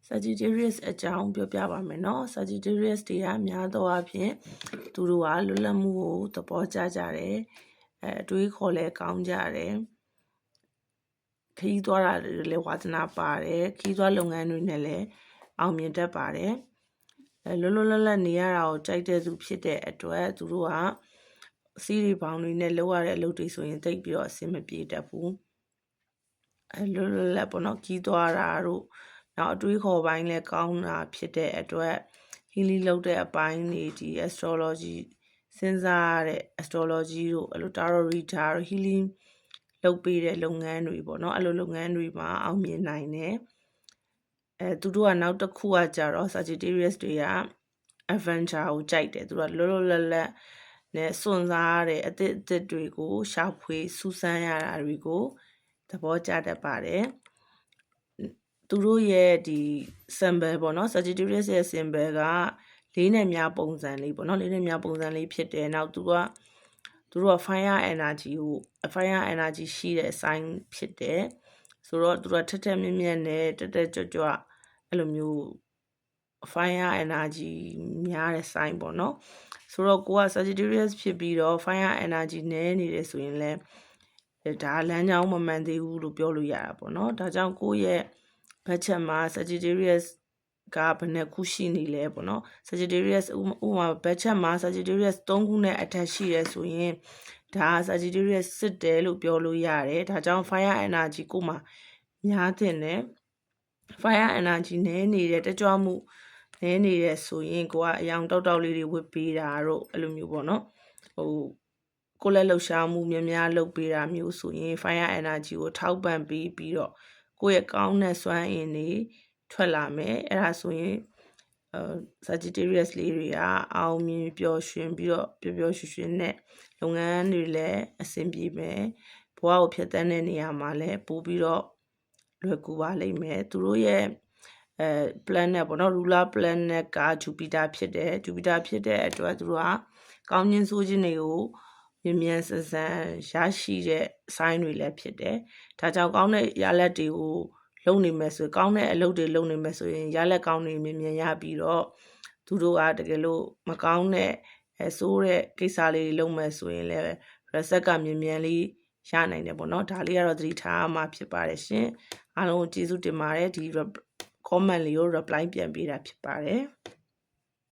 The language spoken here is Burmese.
Sagittarius အကြောင်းပြောပြပါမယ်နော် Sagittarius တွေကများသောအားဖြင့်သူတို့ကလွတ်လပ်မှုကိုသဘောကျကြတယ်အတွေးခေါ်လဲကောင်းကြတယ်ခီးသွားတာတွေလည်းဝါသနာပါတယ်ခီးသွားလုပ်ငန်းတွေနဲ့လည်းအောင်မြင်တတ်ပါတယ်လွတ်လွတ်လပ်လပ်နေရတာကိုကြိုက်တဲ့သူဖြစ်တဲ့အတွက်သူတို့ကစီးရီပေါင်းတွေနဲ့လောက်ရတဲ့အလုပ်တွေဆိုရင်တိတ်ပြီးတော့အဆင်မပြေတတ်ဘူးလွတ်လွတ်လပ်ပေါ့နော်ခီးသွားတာတို့နောက်အတွေးခေါ်ပိုင်းလည်းကောင်းတာဖြစ်တဲ့အတွက် healing လုပ်တဲ့အပိုင်းတွေဒီ astrology စဉ်းစားတဲ့ astrology တို့အဲ့လို tarot reader healing လုပ်ပေးတဲ့လုပ်ငန်းတွေပေါ့နော်အဲ့လိုလုပ်ငန်းတွေမှာအောင်မြင်နိုင်တယ်သူတို့ကနောက်တစ်ခုကကြတော့ Sagittarius တွေက adventure ကိုကြိုက်တယ်သူကလွတ်လွတ်လပ်လပ်နဲ့စွန့်စားတဲ့အသစ်တွေကိုရှာဖွေစူးစမ်းရတာတွေကိုသဘောကျတတ်ပါတယ်သူတို့ရဲ့ဒီ symbol ပေါ့နော် Sagittarius ရဲ့ symbol ကလေးနဲ့မြပုံစံလေးပေါ့နော်လေးနဲ့မြပုံစံလေးဖြစ်တယ်နောက်သူက fire energy ကို fire energy ရှိတဲ့ sign ဖြစ်တယ်ဆိုတော့သူကထက်ထက်မြက်မြက်နဲ့တက်တက်ကြွကြွအဲ့လိုမျိုး fire energy များတဲ့ sign ပေါ့နော်ဆိုတော့ကိုက Sagittarius ဖြစ်ပြီးတော့ fire energy နည်းနေတယ်ဆိုရင်လည်းဒါလမ်းကြောင်းမမှန်သေးဘူးလို့ပြောလို့ရတာပေါ့နော်ဒါကြောင့်ကိုရဲ့ဘတ်ချက်မှာ Sagittarius ကဘယ်နှခုရှိနေလဲပေါ့နော် Sagittarius ဥမာဘတ်ချက်မှာ Sagittarius 3ခုနဲ့အထက်ရှိရဲဆိုရင်ဒါ Sagittarius စစ်တယ်လို့ပြောလို့ရတယ်ဒါကြောင့် fire energy ကိုမှများတဲ့နဲ့ fire energy နည်းနေတဲ့တကြွမှုနည်းနေတယ်ဆိုရင်ကိုကအယောင်တောက်တောက်လေးတွေဝတ်ပေးတာတို့အဲ့လိုမျိုးပေါ့နော်ကိုလည်းလှုပ်ရှားမှုများများလုပ်ပေးတာမျိုးဆိုရင် fire energy ကိုထောက်ပံ့ပေးပြီးတော့ကိုယ့်ရဲ့ကောင်းတဲ့စွမ်းအင်တွေထွက်လာမယ်အဲ့ဒါဆိုရင်Sagittarius လေးတွေကအောင်မြင်ပျော်ရွှင်ပြီးတော့ပျော်ပျော်ရွှင်ရွှင်နဲ့လုပ်ငန်းတွေလည်းအဆင်ပြေမယ်ဘဝကိုဖြတ်သန်းတဲ့နေရာမှာလည်းပို့ပြီးတော့လွယ်ကူပါလိမ့်မယ်သူတို့ရဲ့planet ပေါ့နော် ruler planet က Jupiter ဖြစ်တယ် Jupiter ဖြစ်တဲ့အတွက်သူတို့ကကောင်းခြင်းဆိုးခြင်းတွေကိုမြန်ဆန်ဆန်ရရှိတဲ့ sign တွေလည်းဖြစ်တယ်ဒါကြောင့်ကောင်းတဲ့ရလဒ်တွေကိုလုပ်နေမယ်ဆိုကောင်းတဲ့အလုပ်တွေလုပ်နေမယ်ဆိုရင်ရလက်ကောင်းတွေမြန်ရပြီးတော့သူတို့ကတကယ်လို့မကောင်းတဲ့ဆိုးတဲ့ကိစ္စလေးတွေလုပ်မယ်ဆိုရင်လည်း reset ကမြန်လေးရနိုင်တယ်ပေါ့နော်ဒါလေးကတော့သတိထားမှဖြစ်ပါတယ်ရှင်အားလုံးကျေးဇူးတင်ပါတယ်ဒီ comment လေးကို reply ပြန်ပေးတာဖြစ်ပါတယ်